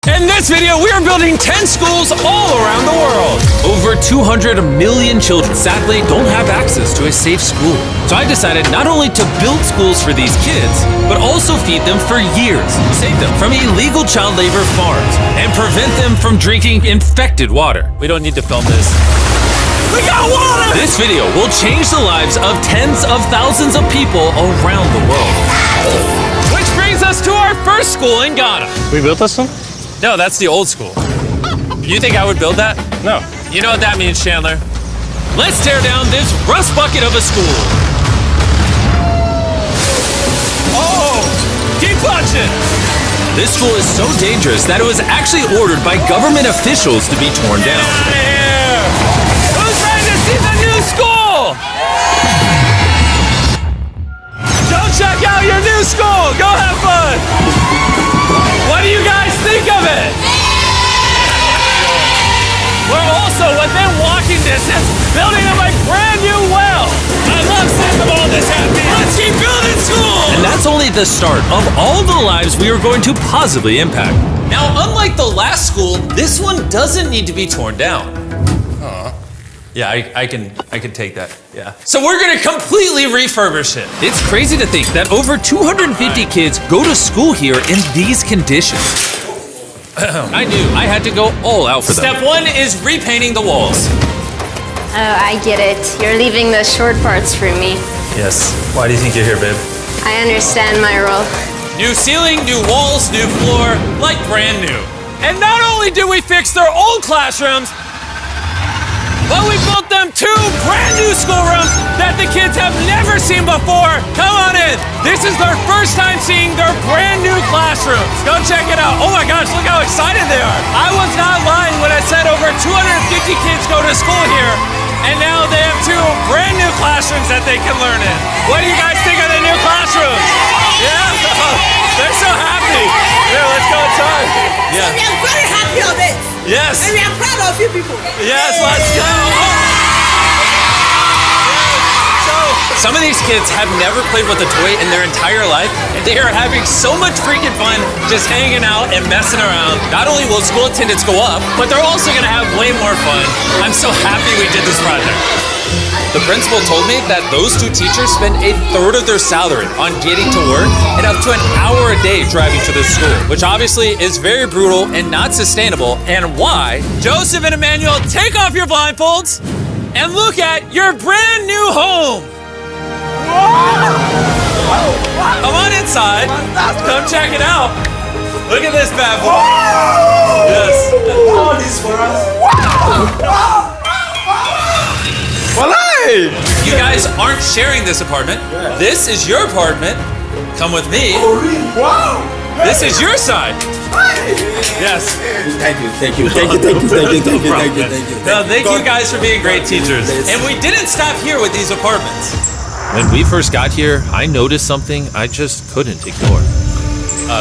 In this video, we are building 10 schools all around the world. Over 200 million children, sadly, don't have access to a safe school. So I decided not only to build schools for these kids, but also feed them for years, save them from illegal child labor farms, and prevent them from drinking infected water. We don't need to film this. We got water! This video will change the lives of tens of thousands of people around the world. Which brings us to our first school in Ghana. We built this one? No, that's the old school. You think I would build that? No. You know what that means, Chandler? Let's tear down this rust bucket of a school. Oh, keep punching. This school is so dangerous that it was actually ordered by government officials to be torn down. Get out of here! Who's ready to see the new school? Go check out your new school. Go have fun. What do you guys think of it? We're also within walking distance building up a brand new well. I love seeing them all this happy. Let's keep building schools! And that's only the start of all the lives we are going to positively impact. Now, unlike the last school, this one doesn't need to be torn down. Yeah, I can take that, yeah. So we're gonna completely refurbish it. It's crazy to think that over 250 kids go to school here in these conditions. I knew I had to go all out for them. Step one is repainting the walls. Oh, I get it. You're leaving the short parts for me. Yes, why do you think you're here, babe? I understand my role. New ceiling, new walls, new floor, like brand new. And not only did we fix their old classrooms, but we built them 2 brand new schoolrooms that the kids have never seen before. Come on in. This is their first time seeing their brand new classrooms. Go check it out. Oh my gosh, look how excited they are. I was not lying when I said over 250 kids go to school here, and now they have 2 brand new classrooms that they can learn in. What do you guys think of the new classrooms? Yeah? They're so happy. Here, let's go inside. Yeah. We are very happy of it. Yes. And we are proud of you people. Yes, let's go. So, some of these kids have never played with a toy in their entire life, and they are having so much freaking fun just hanging out and messing around. Not only will school attendance go up, but they're also gonna have way more fun. I'm so happy we did this project. The principal told me that those 2 teachers spend 1/3 of their salary on getting to work and up to an hour a day driving to the school, which obviously is very brutal and not sustainable, and why. Joseph and Emmanuel, take off your blindfolds and look at your brand new home. Come on inside. Come check it out. Look at this bad boy. Yes. All this for us. You guys aren't sharing this apartment. This is your apartment. Come with me. Wow! This is your side. Yes. Thank you. No, thank you guys for being great teachers. And we didn't stop here with these apartments. When we first got here, I noticed something I just couldn't ignore.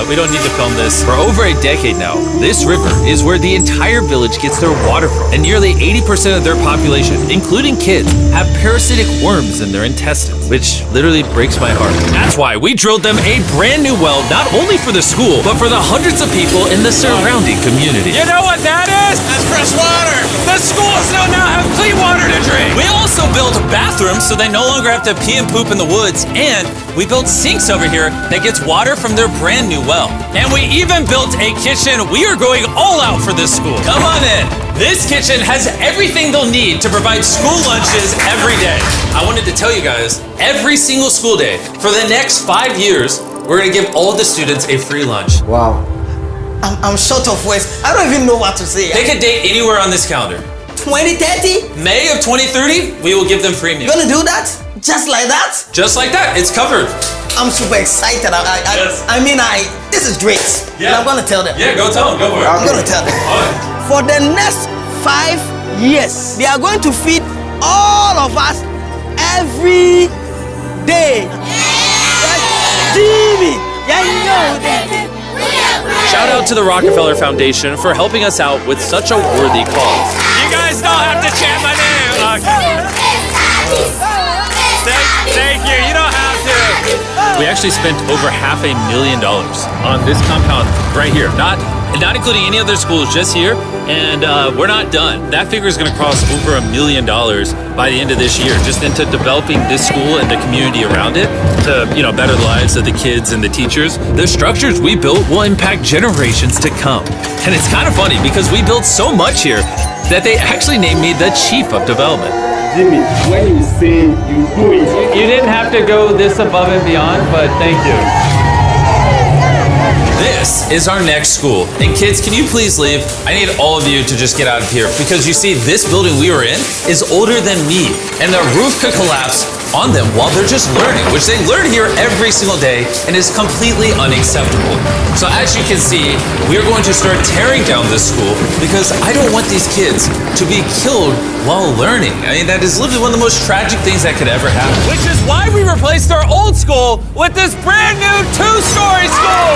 We don't need to film this. For over a decade now, this river is where the entire village gets their water from. And nearly 80% of their population, including kids, have parasitic worms in their intestines, which literally breaks my heart. That's why we drilled them a brand new well, not only for the school, but for the hundreds of people in the surrounding community. You know what that is? That's fresh water. The schools now have clean water to drink. We also built bathrooms so they no longer have to pee and poop in the woods. And we built sinks over here that gets water from their brand new well. And we even built a kitchen. We are going all out for this school. Come on in. This kitchen has everything they'll need to provide school lunches every day. I wanted to tell you guys, every single school day for the next 5 years, we're gonna give all the students a free lunch. Wow. I'm short of words. I don't even know what to say. Pick a date anywhere on this calendar. 2030? May of 2030, we will give them free meals. You're gonna do that? Just like that? Just like that, it's covered. I'm super excited. Yes. This is great. Yeah. And I'm gonna tell them. Yeah, go tell them, go for it. I'm gonna tell them. All right. For the next 5 years, they are going to feed all of us every day. Jimmy, Shout out to the Rockefeller Foundation for helping us out with such a worthy cause. You guys don't have to chant my name. Okay. Thank you. You don't have to. We actually spent over $500,000 on this compound right here. Not not including any other schools, just here. And we're not done. That figure is going to cross over $1 million by the end of this year, just into developing this school and the community around it to, better the lives of the kids and the teachers. The structures we built will impact generations to come. And it's kind of funny because we built so much here that they actually named me the Chief of Development. Jimmy, when you say you do it. You didn't have to go this above and beyond, but thank you. This is our next school. And kids, can you please leave? I need all of you to just get out of here because you see, this building we were in is older than me. And the roof could collapse on them while they're just learning, which they learn here every single day and is completely unacceptable. So as you can see, we are going to start tearing down this school because I don't want these kids to be killed while learning. I mean, that is literally one of the most tragic things that could ever happen. Which is why we replaced our old school with this brand new 2-story school.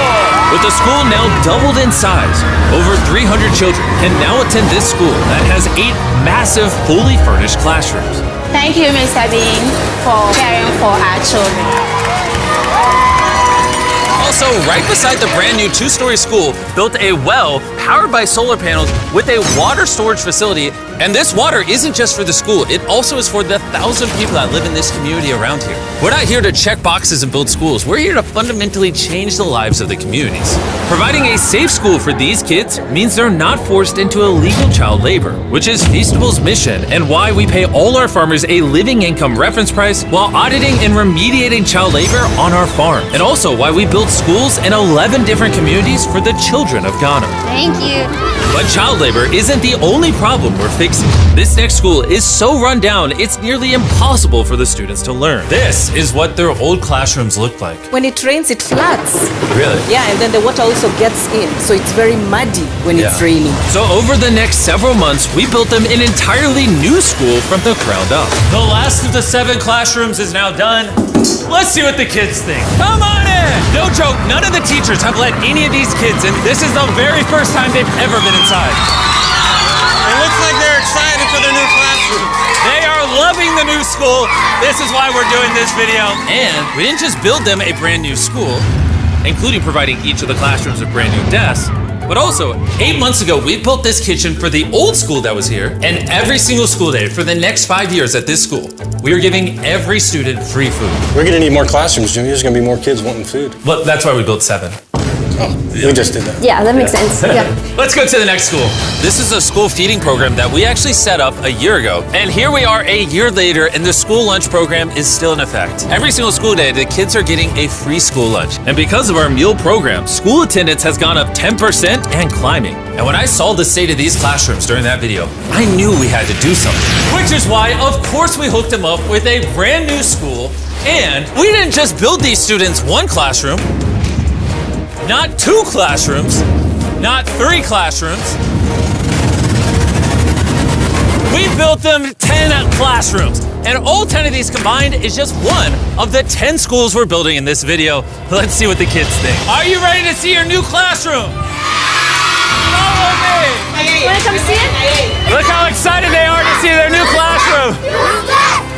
With the school now doubled in size, over 300 children can now attend this school that has 8 massive, fully furnished classrooms. Thank you, Mr. Bean, for caring for our children. Also, right beside the brand new 2-story school, built a well powered by solar panels with a water storage facility. And this water isn't just for the school, it also is for the 1,000 people that live in this community around here. We're not here to check boxes and build schools. We're here to fundamentally change the lives of the communities. Providing a safe school for these kids means they're not forced into illegal child labor, which is Feastable's mission and why we pay all our farmers a living income reference price while auditing and remediating child labor on our farm. And also why we build schools in 11 different communities for the children of Ghana. Thank you. But child labor isn't the only problem we're fixing. This next school is so run down, it's nearly impossible for the students to learn. This is what their old classrooms look like. When it rains, it floods. Really? Yeah, and then the water also gets in, so it's very muddy when it's raining. So over the next several months, we built them an entirely new school from the ground up. The last of the 7 classrooms is now done. Let's see what the kids think. Come on in! No joke, none of the teachers have let any of these kids in. This is the very first time they've ever been inside. It looks like they're excited for their new classroom. They are loving the new school. This is why we're doing this video. And we didn't just build them a brand new school, including providing each of the classrooms with brand new desks, but also 8 months ago, we built this kitchen for the old school that was here. And every single school day for the next 5 years at this school, we are giving every student free food. We're gonna need more classrooms, Jimmy. There's gonna be more kids wanting food. Well, that's why we built 7. We just did that. Yeah, that makes sense. Yeah. Let's go to the next school. This is a school feeding program that we actually set up a year ago. And here we are a year later, and the school lunch program is still in effect. Every single school day, the kids are getting a free school lunch. And because of our meal program, school attendance has gone up 10% and climbing. And when I saw the state of these classrooms during that video, I knew we had to do something. Which is why, of course, we hooked them up with a brand new school. And we didn't just build these students 1 classroom, not 2 classrooms, not 3 classrooms. We built them 10 classrooms. And all 10 of these combined is just one of the 10 schools we're building in this video. Let's see what the kids think. Are you ready to see your new classroom? Follow me. Wanna come see it? Look how excited they are to see their new classroom.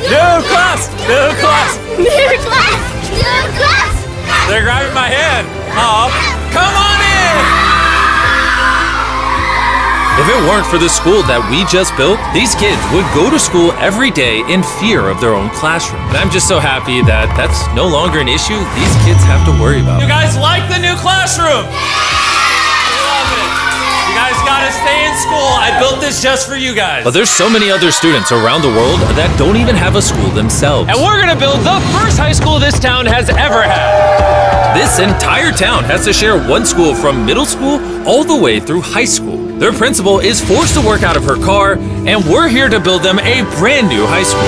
New class, new class. New class! New class! They're grabbing my hand. Oh, come on in! If it weren't for the school that we just built, these kids would go to school every day in fear of their own classroom. And I'm just so happy that that's no longer an issue these kids have to worry about. You guys like the new classroom? Love it. You guys gotta stay in school. I built this just for you guys. But there's so many other students around the world that don't even have a school themselves. And we're gonna build the first high school this town has ever had. This entire town has to share one school from middle school all the way through high school. Their principal is forced to work out of her car, and we're here to build them a brand new high school.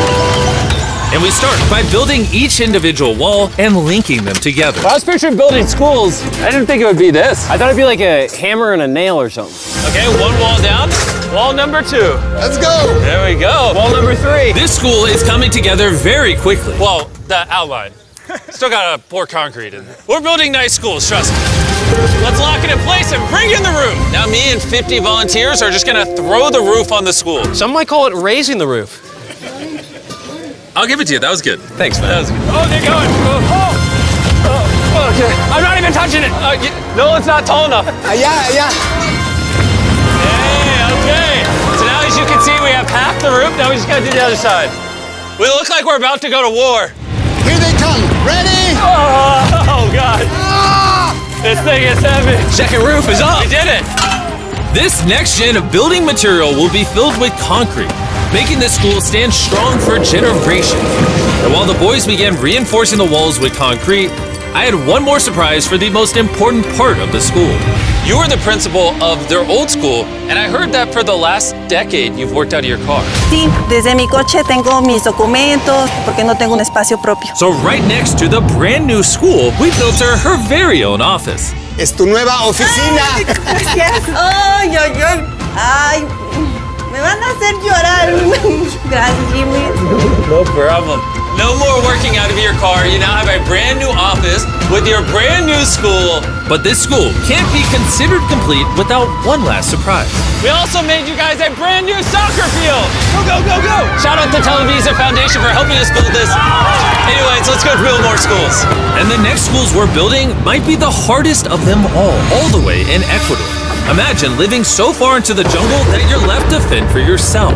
And we start by building each individual wall and linking them together. When I was picturing building schools, I didn't think it would be this. I thought it'd be like a hammer and a nail or something. Okay, 1 wall down. Wall number 2. Let's go. There we go. Wall number 3. This school is coming together very quickly. Well, the outline. Still gotta pour concrete in. We're building nice schools, trust me. Let's lock it in place and bring in the roof. Now me and 50 volunteers are just gonna throw the roof on the school. Some might call it raising the roof. I'll give it to you, that was good. Thanks, man. That was good. Oh, they're going. Okay. I'm not even touching it. No, it's not tall enough. Allá. Hey, okay. So now as you can see, we have half the roof. Now we just gotta do the other side. We look like we're about to go to war. Here they come. Ready? Oh God. This thing is heavy. Second roof is up. We did it. This next gen of building material will be filled with concrete, making this school stand strong for generations. And while the boys began reinforcing the walls with concrete, I had one more surprise for the most important part of the school. You were the principal of their old school, and I heard that for the last decade you've worked out of your car. Sí, desde mi coche tengo mis documentos porque no tengo un espacio propio. So right next to the brand new school, we built her very own office. Es tu nueva oficina. Gracias. Ay, me van a hacer llorar. Gracias, Jimmy. No problem. No more working out of your car. You now have a brand new office with your brand new school. But this school can't be considered complete without one last surprise. We also made you guys a brand new soccer field. Go, go, go, go. Shout out to Televisa Foundation for helping us build this. Anyways, let's go build more schools. And the next schools we're building might be the hardest of them all the way in Ecuador. Imagine living so far into the jungle that you're left to fend for yourself.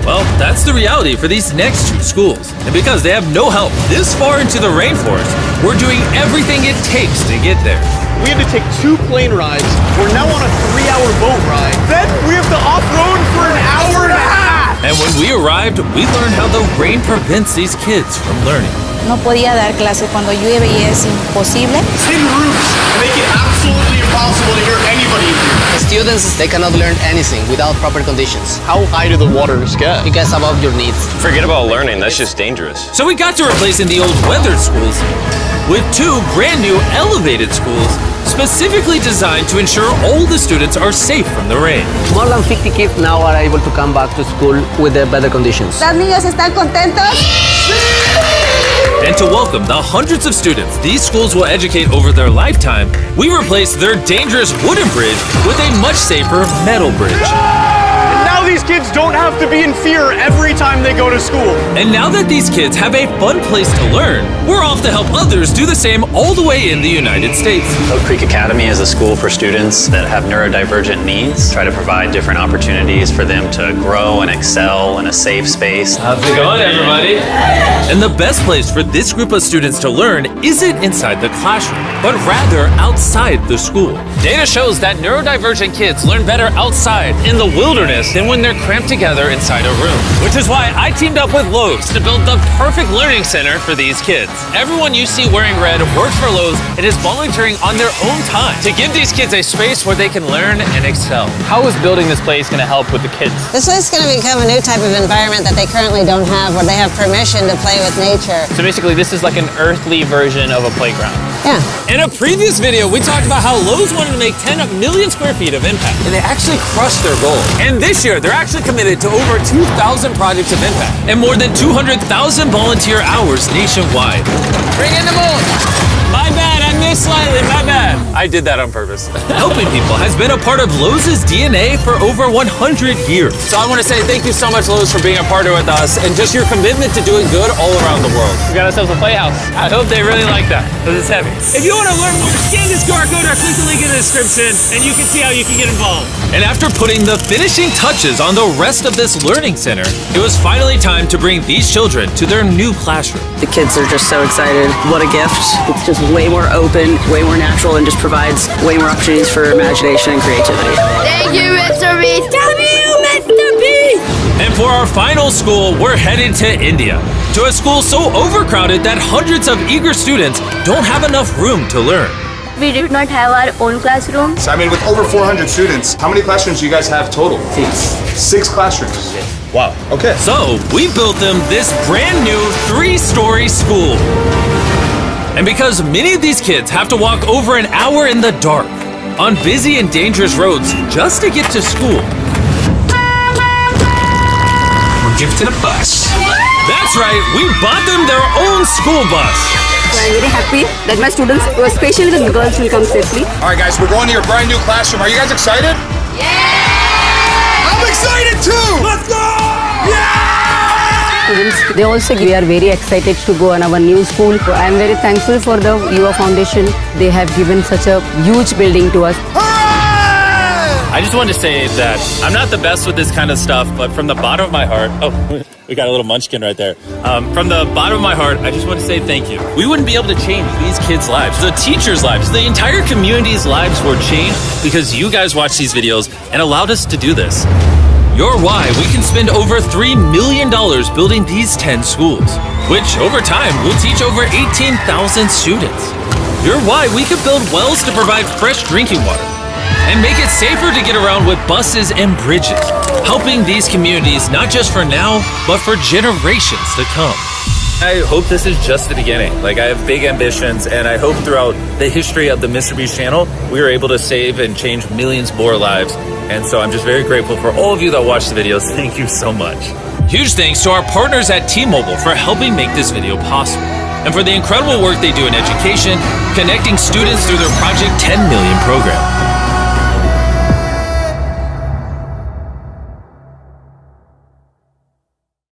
Well, that's the reality for these next two schools. And because they have no help this far into the rainforest, we're doing everything it takes to get there. We had to take 2 plane rides. We're now on a 3-hour boat ride. Then we have to off-road for an hour and a half. And when we arrived, we learned how the rain prevents these kids from learning. No podía dar clase cuando llueve y es imposible. Thin roofs make it absolutely impossible to hear anybody in here. The students, they cannot learn anything without proper conditions. How high do the waters get? It gets above your needs. Forget about learning, that's just dangerous. So we got to replacing the old weathered schools with 2 brand new elevated schools specifically designed to ensure all the students are safe from the rain. More than 50 kids now are able to come back to school with the better conditions. ¿Los niños están contentos? And to welcome the hundreds of students these schools will educate over their lifetime, we replaced their dangerous wooden bridge with a much safer metal bridge. And now these kids don't have to be in fear every time they go to school. And now that these kids have a fun place to learn, we're off to help others do the same all the way in the United States. Oak Creek Academy is a school for students that have neurodivergent needs. Try to provide different opportunities for them to grow and excel in a safe space. How's it going, everybody? And the best place for this group of students to learn isn't inside the classroom, but rather outside the school. Data shows that neurodivergent kids learn better outside in the wilderness than when they're cramped together inside a room. Which is why I teamed up with Lowe's to build the perfect learning center for these kids. Everyone you see wearing red works for Lowe's and is volunteering on their own time to give these kids a space where they can learn and excel. How is building this place going to help with the kids? This is going to become a new type of environment that they currently don't have, where they have permission to play with nature. So basically, this is like an earthly version of a playground. Yeah. In a previous video, we talked about how Lowe's wanted to make 10 million square feet of impact, and they actually crushed their goal. And this year, they're actually committed to over 2,000 projects of impact and more than 200,000 volunteer hours nationwide. Bring in the moon! My bad, I missed slightly, my bad. I did that on purpose. Helping people has been a part of Lowe's DNA for over 100 years. So I want to say thank you so much, Lowe's, for being a partner with us and just your commitment to doing good all around the world. We got ourselves a playhouse. I hope they really like that, because it's heavy. If you want to learn more, scan this QR code or click the link in the description, and you can see how you can get involved. And after putting the finishing touches on the rest of this learning center, it was finally time to bring these children to their new classroom. The kids are just so excited. What a gift. It's just way more open, way more natural, and just provides way more opportunities for imagination and creativity. Thank you, Mr. Beast. And for our final school, we're headed to India, to a school so overcrowded that hundreds of eager students don't have enough room to learn. We did not have our own classroom. So, I mean, with over 400 students, how many classrooms do you guys have total? 6 classrooms. Wow, okay. So we built them this brand new 3-story school. And because many of these kids have to walk over an hour in the dark, on busy and dangerous roads just to get to school, we're gifted a bus. That's right, we bought them their own school bus. I'm very happy that my students, especially the girls, will come safely. All right, guys, we're going to your brand new classroom. Are you guys excited? Yeah! I'm excited too! Let's go! Yeah! students. They also we are very excited to go on our new school. I am very thankful for the UA Foundation. They have given such a huge building to us. I just wanted to say that I'm not the best with this kind of stuff, but from the bottom of my heart, oh, we got a little munchkin right there. From the bottom of my heart, I just want to say thank you. We wouldn't be able to change these kids' lives, the teachers' lives, the entire community's lives were changed because you guys watched these videos and allowed us to do this. You're why we can spend over $3 million building these 10 schools, which over time will teach over 18,000 students. You're why we could build wells to provide fresh drinking water and make it safer to get around with buses and bridges, helping these communities not just for now, but for generations to come. I hope this is just the beginning. Like, I have big ambitions, and I hope throughout the history of the Mr. Beast channel, we are able to save and change millions more lives. And so I'm just very grateful for all of you that watch the videos. Thank you so much. Huge thanks to our partners at T-Mobile for helping make this video possible, and for the incredible work they do in education, connecting students through their Project 10 Million program.